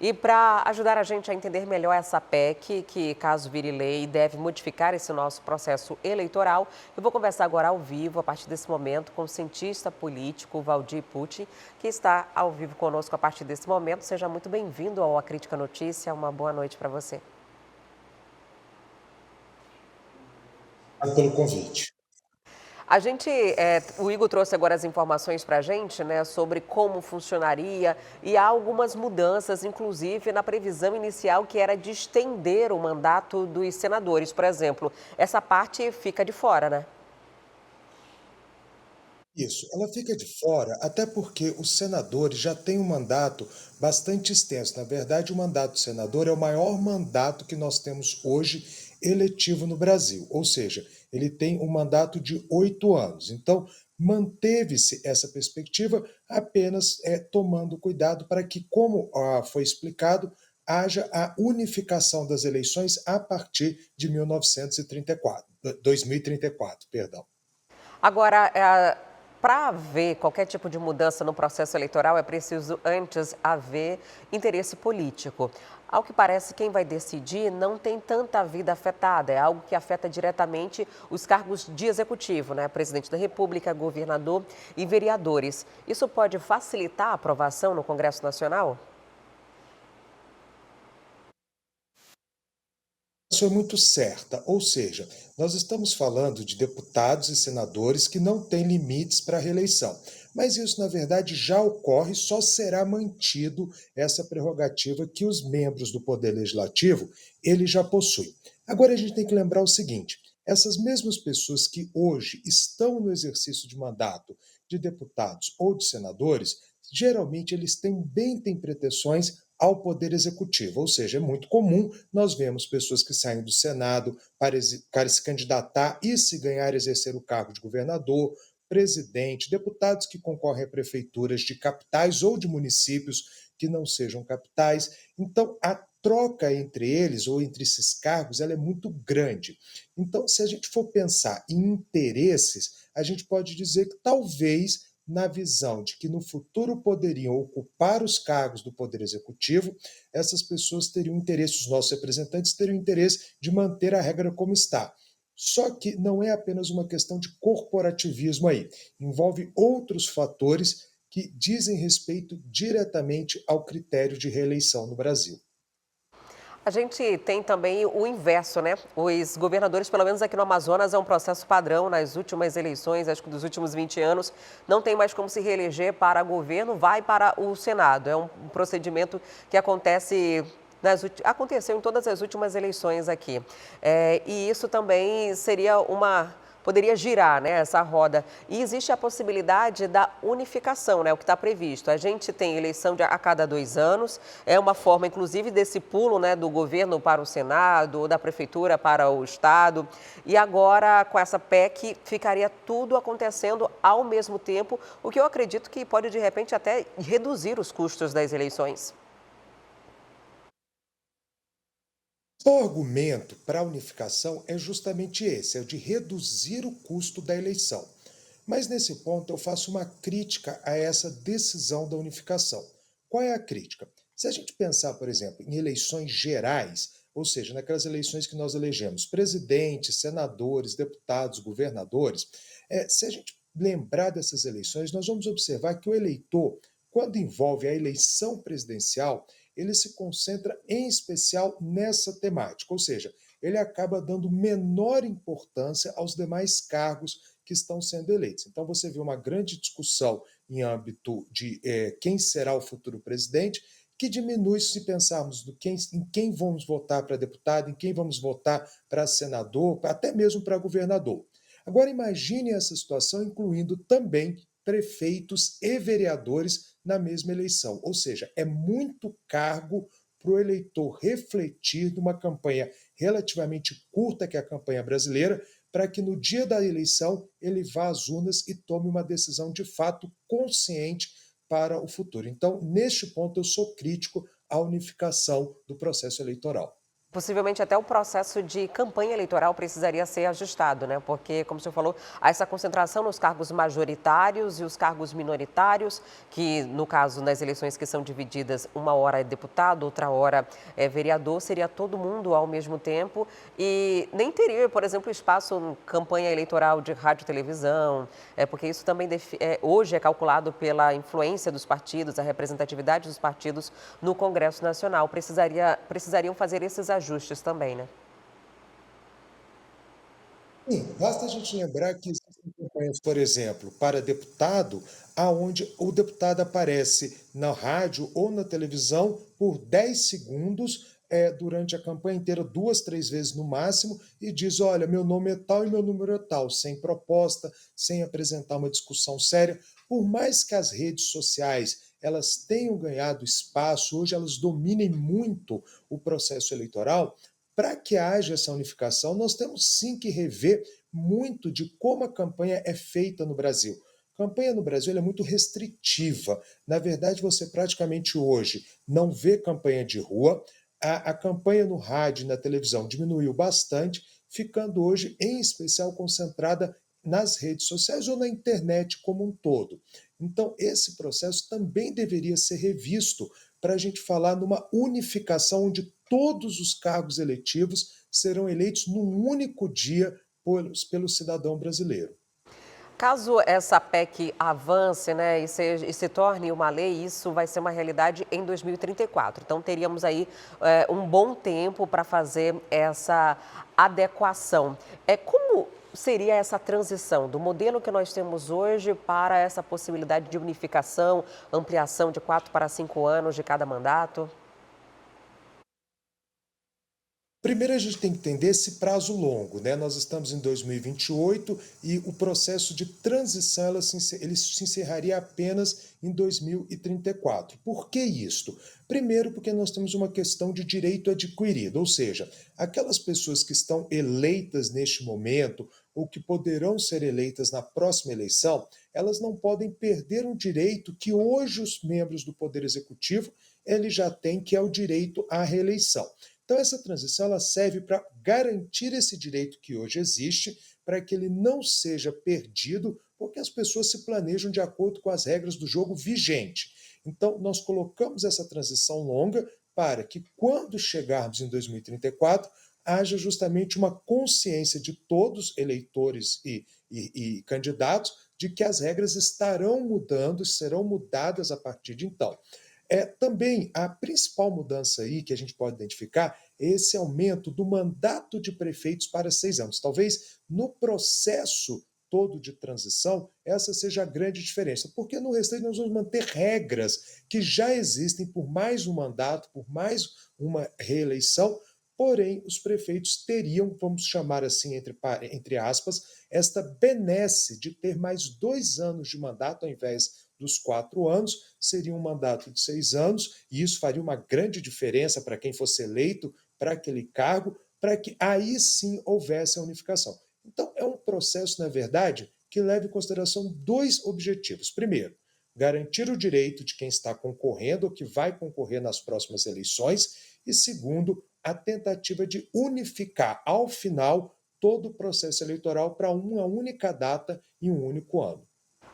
E para ajudar a gente a entender melhor essa PEC, que caso vire lei, deve modificar esse nosso processo eleitoral, eu vou conversar agora ao vivo, a partir desse momento, com o cientista político Valdir Pucci, que está ao vivo conosco a partir desse momento. Seja muito bem-vindo ao A Crítica Notícia. Uma boa noite para você. Obrigado pelo convite. O Igor trouxe agora as informações para a gente, né, sobre como funcionaria e há algumas mudanças, inclusive na previsão inicial que era de estender o mandato dos senadores, por exemplo. Essa parte fica de fora, né? Isso, ela fica de fora, até porque os senadores já têm um mandato bastante extenso. Na verdade, o mandato do senador é o maior mandato que nós temos hoje eletivo no Brasil, ou seja, ele tem um mandato de 8 anos. Então, manteve-se essa perspectiva apenas tomando cuidado para que, como foi explicado, haja a unificação das eleições a partir de 1934, 2034, perdão. Agora, para haver qualquer tipo de mudança no processo eleitoral, é preciso antes haver interesse político. Ao que parece, quem vai decidir não tem tanta vida afetada, é algo que afeta diretamente os cargos de executivo, né? Presidente da República, governador e vereadores. Isso pode facilitar a aprovação no Congresso Nacional? Isso é muito certa, ou seja, nós estamos falando de deputados e senadores que não têm limites para a reeleição. Mas isso, na verdade, já ocorre, só será mantido essa prerrogativa que os membros do Poder Legislativo ele já possuem. Agora a gente tem que lembrar o seguinte: essas mesmas pessoas que hoje estão no exercício de mandato de deputados ou de senadores, geralmente eles também têm pretensões ao Poder Executivo, ou seja, é muito comum nós vemos pessoas que saem do Senado para se candidatar e, se ganhar, exercer o cargo de governador, presidente, deputados que concorrem a prefeituras de capitais ou de municípios que não sejam capitais. Então, a troca entre eles ou entre esses cargos ela é muito grande. Então, se a gente for pensar em interesses, a gente pode dizer que talvez na visão de que no futuro poderiam ocupar os cargos do Poder Executivo, essas pessoas teriam interesse, os nossos representantes teriam interesse de manter a regra como está. Só que não é apenas uma questão de corporativismo aí, envolve outros fatores que dizem respeito diretamente ao critério de reeleição no Brasil. A gente tem também o inverso, né? Os governadores, pelo menos aqui no Amazonas, é um processo padrão nas últimas eleições, acho que dos últimos 20 anos, não tem mais como se reeleger para governo, vai para o Senado. É um procedimento que aconteceu em todas as últimas eleições aqui. E isso também seria poderia girar, né, essa roda. E existe a possibilidade da unificação, né, o que está previsto. A gente tem eleição a cada 2 anos, é uma forma, inclusive, desse pulo, né, do governo para o Senado, ou da prefeitura para o Estado. E agora, com essa PEC, ficaria tudo acontecendo ao mesmo tempo, o que eu acredito que pode, de repente, até reduzir os custos das eleições. O argumento para a unificação é justamente esse, é o de reduzir o custo da eleição. Mas nesse ponto eu faço uma crítica a essa decisão da unificação. Qual é a crítica? Se a gente pensar, por exemplo, em eleições gerais, ou seja, naquelas eleições que nós elegemos presidentes, senadores, deputados, governadores, se a gente lembrar dessas eleições, nós vamos observar que o eleitor, quando envolve a eleição presidencial, ele se concentra em especial nessa temática, ou seja, ele acaba dando menor importância aos demais cargos que estão sendo eleitos. Então, você vê uma grande discussão em âmbito de quem será o futuro presidente, que diminui se pensarmos em quem vamos votar para deputado, em quem vamos votar para senador, até mesmo para governador. Agora, imagine essa situação incluindo também prefeitos e vereadores na mesma eleição. Ou seja, é muito cargo para o eleitor refletir numa campanha relativamente curta, que é a campanha brasileira, para que no dia da eleição ele vá às urnas e tome uma decisão de fato consciente para o futuro. Então, neste ponto, eu sou crítico à unificação do processo eleitoral. Possivelmente até o processo de campanha eleitoral precisaria ser ajustado, né? Porque, como o senhor falou, há essa concentração nos cargos majoritários e os cargos minoritários, que no caso, nas eleições que são divididas, uma hora é deputado, outra hora é vereador, seria todo mundo ao mesmo tempo e nem teria, por exemplo, espaço em campanha eleitoral de rádio e televisão, porque isso também hoje é calculado pela influência dos partidos, a representatividade dos partidos no Congresso Nacional. Precisariam fazer esses ajustes também, né? Sim, basta a gente lembrar que existem campanhas, por exemplo, para deputado, aonde o deputado aparece na rádio ou na televisão por 10 segundos durante a campanha inteira, duas, três vezes no máximo, e diz: olha, meu nome é tal e meu número é tal, sem proposta, sem apresentar uma discussão séria. Por mais que as redes sociais elas tenham ganhado espaço, hoje elas dominem muito o processo eleitoral. Para que haja essa unificação, nós temos sim que rever muito de como a campanha é feita no Brasil. A campanha no Brasil é muito restritiva. Na verdade, você praticamente hoje não vê campanha de rua. A campanha no rádio e na televisão diminuiu bastante, ficando hoje, em especial, concentrada nas redes sociais ou na internet como um todo. Então, esse processo também deveria ser revisto para a gente falar numa unificação onde todos os cargos eletivos serão eleitos num único dia pelo cidadão brasileiro. Caso essa PEC avance, né, e se torne uma lei, isso vai ser uma realidade em 2034. Então, teríamos aí um bom tempo para fazer essa adequação. Como seria essa transição do modelo que nós temos hoje para essa possibilidade de unificação, ampliação de 4 para 5 anos de cada mandato? Primeiro, a gente tem que entender esse prazo longo, né? Nós estamos em 2028 e o processo de transição ele se encerraria apenas em 2034. Por que isto? Primeiro, porque nós temos uma questão de direito adquirido, ou seja, aquelas pessoas que estão eleitas neste momento ou que poderão ser eleitas na próxima eleição, elas não podem perder um direito que hoje os membros do Poder Executivo ele já têm, que é o direito à reeleição. Então, essa transição ela serve para garantir esse direito que hoje existe, para que ele não seja perdido, porque as pessoas se planejam de acordo com as regras do jogo vigente. Então, nós colocamos essa transição longa para que, quando chegarmos em 2034, haja justamente uma consciência de todos, eleitores e candidatos, de que as regras estarão mudando, serão mudadas a partir de então. Também a principal mudança aí que a gente pode identificar é esse aumento do mandato de prefeitos para 6 anos. Talvez no processo todo de transição, essa seja a grande diferença, porque no restante nós vamos manter regras que já existem por mais um mandato, por mais uma reeleição, porém os prefeitos teriam, vamos chamar assim, entre aspas, esta benesse de ter mais 2 anos de mandato ao invés dos 4 anos, seria um mandato de 6 anos, e isso faria uma grande diferença para quem fosse eleito para aquele cargo, para que aí sim houvesse a unificação. Então, é um processo, na verdade, que leva em consideração dois objetivos. Primeiro, garantir o direito de quem está concorrendo ou que vai concorrer nas próximas eleições, e segundo, a tentativa de unificar, ao final, todo o processo eleitoral para uma única data e um único ano.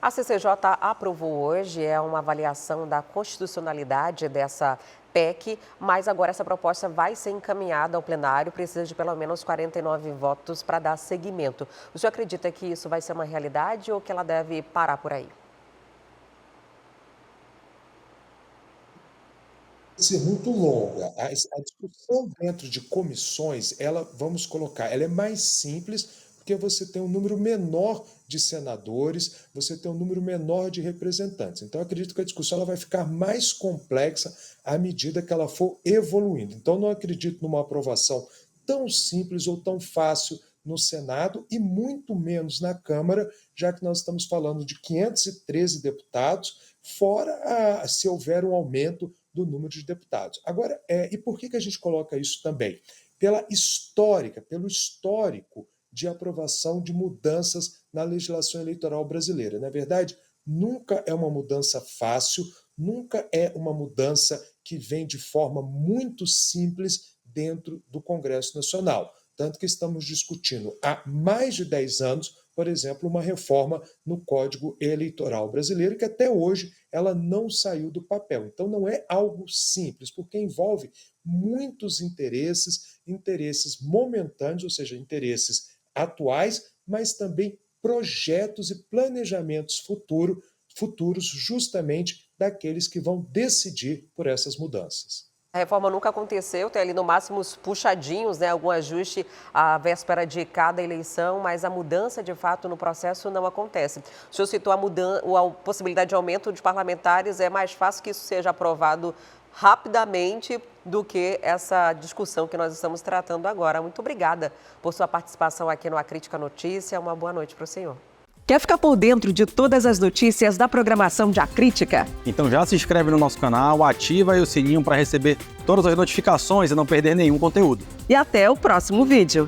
A CCJ aprovou hoje, uma avaliação da constitucionalidade dessa PEC, mas agora essa proposta vai ser encaminhada ao plenário, precisa de pelo menos 49 votos para dar seguimento. O senhor acredita que isso vai ser uma realidade ou que ela deve parar por aí? Ser muito longa. A discussão dentro de comissões, ela, vamos colocar, ela é mais simples porque você tem um número menor de senadores, você tem um número menor de representantes. Então, eu acredito que a discussão ela vai ficar mais complexa à medida que ela for evoluindo. Então, não acredito numa aprovação tão simples ou tão fácil no Senado e muito menos na Câmara, já que nós estamos falando de 513 deputados, fora se houver um aumento do número de deputados. Agora, e por que a gente coloca isso também? Pelo histórico de aprovação de mudanças na legislação eleitoral brasileira. Na verdade, nunca é uma mudança fácil, nunca é uma mudança que vem de forma muito simples dentro do Congresso Nacional. Tanto que estamos discutindo há mais de 10 anos, por exemplo, uma reforma no Código Eleitoral brasileiro, que até hoje ela não saiu do papel. Então não é algo simples, porque envolve muitos interesses momentâneos, ou seja, interesses atuais, mas também projetos e planejamentos futuros justamente daqueles que vão decidir por essas mudanças. A reforma nunca aconteceu, tem ali no máximo os puxadinhos, né, algum ajuste à véspera de cada eleição, mas a mudança de fato no processo não acontece. O senhor citou a possibilidade de aumento de parlamentares, é mais fácil que isso seja aprovado rapidamente do que essa discussão que nós estamos tratando agora. Muito obrigada por sua participação aqui no A Crítica Notícia, uma boa noite para o senhor. Quer ficar por dentro de todas as notícias da programação de A Crítica? Então já se inscreve no nosso canal, ativa aí o sininho para receber todas as notificações e não perder nenhum conteúdo. E até o próximo vídeo.